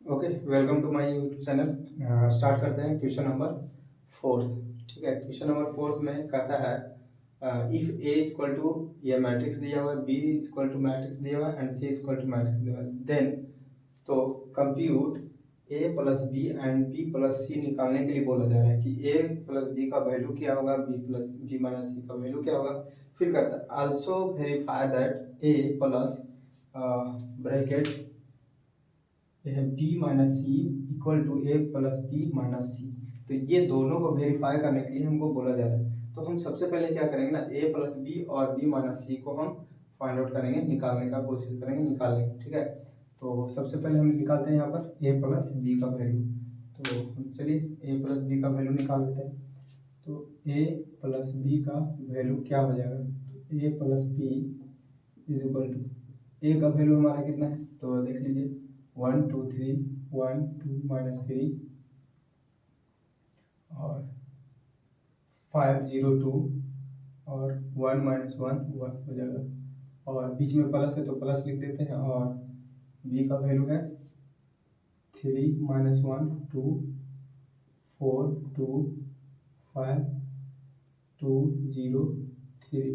Okay, welcome to my YouTube channel. Start करते हैं question number fourth. ठीक है, क्वेश्चन नंबर फोर्थ में कहता है इफ ए इक्वल टू, ये मैट्रिक्स दिया हुआ है, बी इक्वल टू मैट्रिक्स दिया हुआ है and C equal to matrix दिया हुआ है, देन तो compute A plus B and B plus C निकालने के लिए बोला जा रहा है कि ए प्लस बी का वैल्यू क्या होगा, B plus B minus C का वैल्यू क्या होगा। फिर कहता है also verify that A plus bracket B minus C equal to A plus B minus C. तो ये दोनों को वेरीफाई करने के लिए हमको बोला जा रहा है। तो हम सबसे पहले क्या करेंगे ना, ए प्लस बी और बी माइनस सी को हम फाइंड आउट करेंगे, निकालने का कोशिश करेंगे, निकालने की। ठीक है, तो सबसे पहले हम निकालते हैं यहाँ पर ए प्लस बी का वैल्यू। तो चलिए ए प्लस बी का वैल्यू निकाल लेते हैं। तो ए प्लस बी का वैल्यू क्या हो जाएगा, तो A plus B is equal to, A का वैल्यू हमारा कितना है तो देख लीजिए, 1 2 3, 1 2 - 3 और 5 0 2 और 1 - 1 1 हो जाएगा। और बीच में प्लस है तो प्लस लिख देते हैं। और बी का वैल्यू है 3 - 1 2 4 2 5 2 0 3।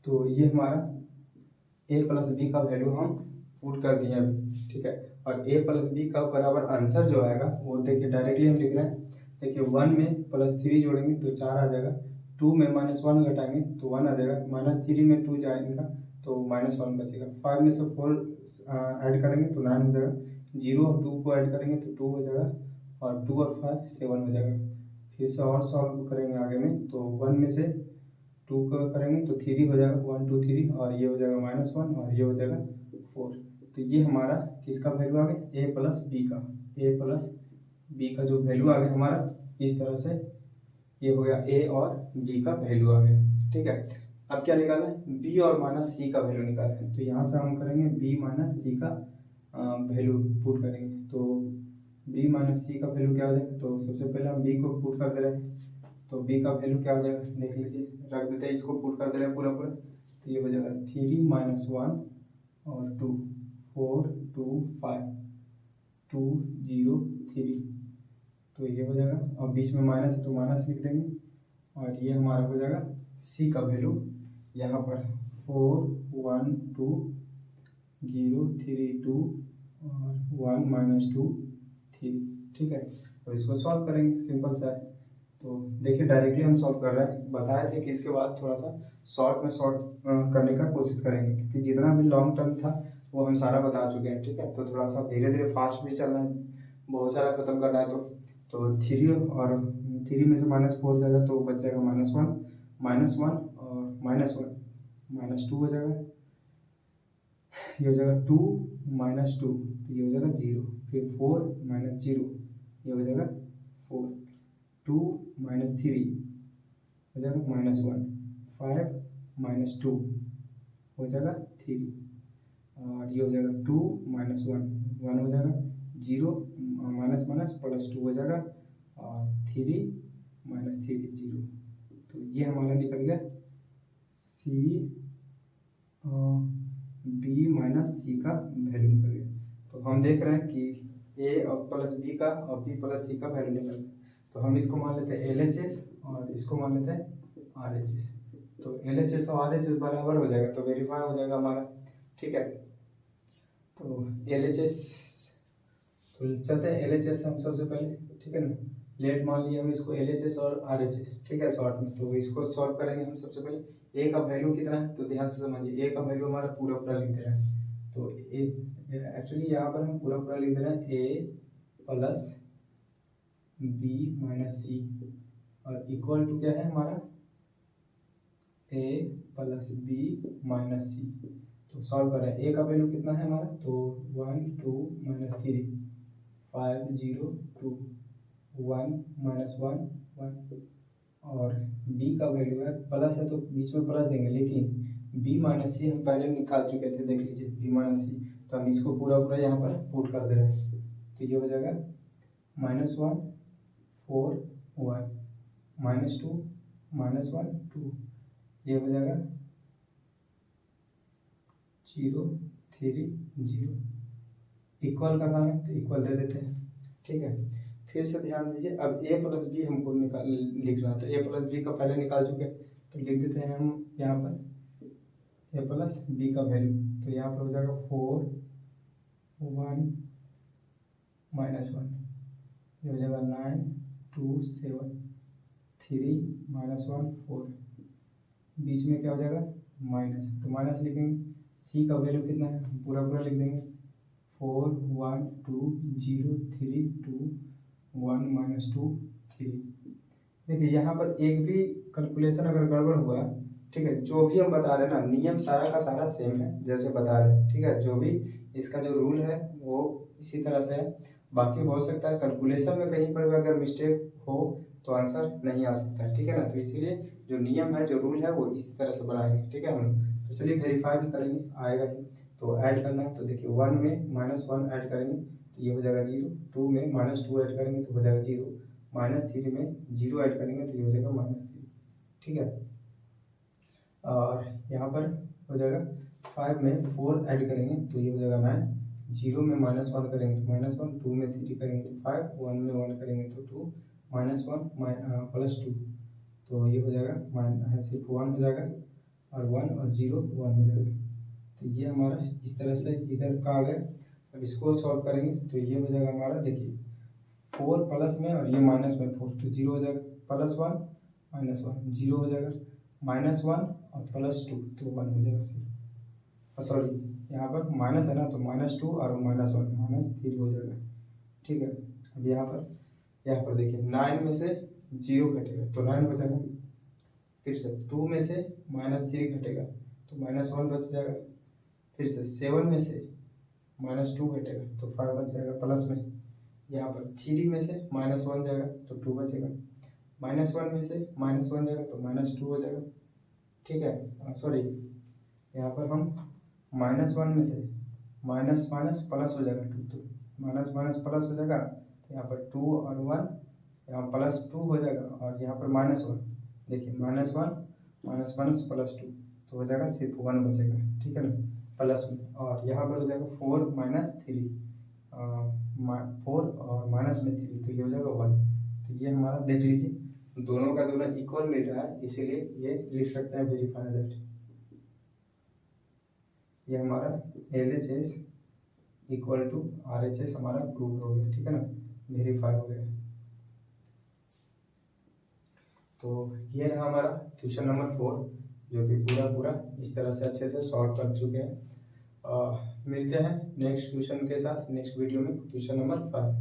तो ये हमारा ए प्लस बी का वैल्यू हम पुट कर दिए अभी। ठीक है, और ए प्लस बी का बराबर आंसर जो आएगा वो देखिए डायरेक्टली हम लिख रहे हैं। देखिए 1 में +3 जोड़ेंगे तो 4 आ जाएगा, 2 में -1 घटाएंगे तो 1 आ जाएगा, -3 में 2 जाएगा तो -1 बचेगा, 5 में से 4 ऐड करेंगे तो 9 हो जाएगा, 0 और 2 को ऐड करेंगे तो 2 हो जाएगा, और 2 और 5 7 हो जाएगा। फिर से और सॉल्व करेंगे आगे में, तो 1 में से 2 का करेंगे तो 3 हो जाएगा, 1 2 3, और ये हो जाएगा -1 और ये हो जाएगा 4। तो ये हमारा किसका वैल्यू आ गया, ए प्लस बी का। ए प्लस बी का जो वैल्यू आ गया हमारा, इस तरह से ये हो गया, ए और बी का वैल्यू आ गया। ठीक है, अब क्या निकालना है, बी और माइनस सी का वैल्यू निकालना है। तो यहाँ से हम करेंगे बी माइनस सी का वैल्यू पुट करेंगे। तो बी माइनस सी का वैल्यू क्या हो जाएगा, तो सबसे पहले हम बी को पुट कर दे रहे हैं। तो बी का वैल्यू क्या हो जाएगा देख लीजिए, रख देते हैं, इसको पुट कर दे रहे हैं पूरा पूरा। तो ये हो जाएगा 3 - 1 और 2 4 2 5 2 0 3। तो ये हो जाएगा, और बीच में माइनस है तो माइनस लिख देंगे। और ये हमारा हो जाएगा सी का वैल्यू यहाँ पर 4 1 2 0 3 2 और 1 - 2 3। ठीक है, तो इसको सॉल्व करेंगे, सिंपल सा है। तो देखिए डायरेक्टली हम सॉल्व कर रहे हैं, बताए थे कि इसके बाद थोड़ा सा शॉर्ट में शॉर्ट करने का कोशिश करेंगे, क्योंकि जितना भी लॉन्ग टर्म था वो हम सारा बता चुके हैं। ठीक है, तो थोड़ा सा धीरे धीरे फास्ट भी चलना है, बहुत सारा खत्म करना है। तो 3 और 3 में से -4 जाएगा तो बच जाएगा -1 और -1 -2 हो जाएगा, ये हो जाएगा 2 - 2 तो ये हो जाएगा 0। फिर 4 - 0 ये हो जाएगा 4, 2 - 3 हो जाएगा -1, 5 - 2 हो जाएगा 3, और ये हो जाएगा 2 - 1 1 हो जाएगा, 0 माइनस माइनस +2 हो जाएगा, और 3 - 3 0। तो ये हमारा निकल गया सी बी माइनस सी का वैल्यू निकल गया। तो हम देख रहे हैं कि ए और प्लस बी का और बी प्लस सी का वैल्यू निकल गया। तो हम इसको मान लेते हैं LHS और इसको मान लेते हैं RHS। तो LHS और RHS बराबर हो जाएगा, तो वेरीफाई हो जाएगा हमारा। ठीक है, तो LHS, तो चलते हैं LHS हम सबसे पहले। ठीक है ना, लेट मान लिया हम इसको LHS और RHS। ठीक है, शॉर्ट में तो इसको सॉल्व करेंगे हम सबसे पहले। ए का वैल्यू कितना है तो ध्यान से समझिए, ए का वैल्यू हमारा पूरा पूरा लिख दे रहे हैं। तो ए एक्चुअली यहाँ पर हम पूरा पूरा लिख दे रहे हैं, ए प्लस बी माइनस सी, और इक्वल टू क्या है हमारा, ए प्लस बी माइनस सी। तो सॉल्व कर रहे हैं, ए का वैल्यू कितना है हमारा, तो 1 2 - 3 5 0 2 1 - 1 1। और बी का वैल्यू है, प्लस है तो बीच में प्लस देंगे, लेकिन बी माइनस सी हम पहले निकाल चुके थे, देख लीजिए बी माइनस सी। तो हम इसको पूरा पूरा यहाँ पर पुट कर दे रहे हैं। तो ये हो जाएगा -1 4 1 -2 -1 2, ये हो जाएगा 0 3 0। इक्वल का साइन है तो इक्वल दे देते हैं, ठीक है। फिर से ध्यान दीजिए, अब a प्लस बी हमको निकाल लिखना है, तो a प्लस बी का पहले निकाल चुके हैं, तो लिख देते हैं हम यहाँ पर a प्लस बी का वैल्यू, तो यहाँ पर हो जाएगा 4 1 -1, ये हो जाएगा 9 2 7 3 -1 4, बीच में क्या हो जाएगा माइनस, तो माइनस लिखेंगे। c का वैल्यू कितना है पूरा पूरा लिख देंगे, 4 1 2 0 3 2 1 -2 3। देखिए यहाँ पर एक भी कैलकुलेशन अगर गड़बड़ हुआ, ठीक है, जो भी हम बता रहे हैं ना, नियम सारा का सारा सेम है जैसे बता रहे हैं, ठीक है, जो भी इसका जो रूल है वो इसी तरह से है। बाकी हो सकता है कैलकुलेशन में कहीं पर भी अगर मिस्टेक हो तो आंसर नहीं आ सकता है, ठीक है ना। तो इसीलिए जो नियम है, जो रूल है, वो इसी तरह से बनाएंगे, ठीक है हम। तो चलिए वेरीफाई भी करेंगे, आएगा ही तो ऐड करना है। तो देखिए 1 में -1 ऐड करेंगे तो ये हो जाएगा 0, 2 में -2 ऐड करेंगे तो हो जाएगा 0, -3 में 0 ऐड करेंगे तो ये हो जाएगा -3, ठीक है। और यहाँ पर हो जाएगा 5 में 4 ऐड करेंगे तो ये हो जाएगा 9, 0 में -1 करेंगे तो -1, 2 में 3 करेंगे तो 5, 1 में 1 करेंगे तो 2, -1 +2, तो ये हो जाएगा सिर्फ 1 हो जाएगा, और 1 और 0 1 हो जाएगा। तो ये हमारा इस तरह से इधर का आ गया। अब इसको सॉल्व करेंगे तो ये हो जाएगा हमारा, देखिए 4 प्लस में और ये माइनस में 4, तो 0 हो जाएगा, +1 -1 0 हो जाएगा, -1 और +2 तो 1 हो जाएगा सिर्फ, सॉरी यहाँ पर माइनस है ना, तो -2 और -1 -3 हो जाएगा, ठीक है। अब यहाँ पर देखिए 9 में से 0 घटेगा तो 9 हो जाएगा, फिर से 2 में से -3 घटेगा तो -1 बच जाएगा, फिर से 7 में से -2 घटेगा तो 5 बच जाएगा प्लस में, यहाँ पर 3 में से -1 जाएगा तो 2 बचेगा, -1 में से -1 जाएगा तो -2 हो जाएगा, ठीक है। सॉरी यहाँ पर हम -1 में से माइनस माइनस प्लस हो जाएगा 2, तो माइनस माइनस प्लस हो जाएगा, तो यहाँ पर 2 और 1 यहाँ +2 हो जाएगा, और यहाँ पर -1, देखिए -1 माइनस माइनस +2 तो हो जाएगा सिर्फ 1 बचेगा, ठीक है ना, प्लस में। और यहाँ पर हो जाएगा 4 -3, 4 और माइनस में 3 तो ये हो जाएगा 1। तो ये हमारा देख लीजिए दोनों का दोनों इक्वल मिल रहा है, इसीलिए ये लिख सकते हैं वेरीफाई दैट। ये हमारा LHS = RHS हमारा प्रूव हो गया, ठीक है ना, वेरीफाई हो गया। तो ये रहा हमारा क्वेश्चन नंबर 4, जो कि पूरा इस तरह से अच्छे से सॉल्व कर चुके हैं। मिलते हैं नेक्स्ट क्वेश्चन के साथ नेक्स्ट वीडियो में, क्वेश्चन नंबर 5।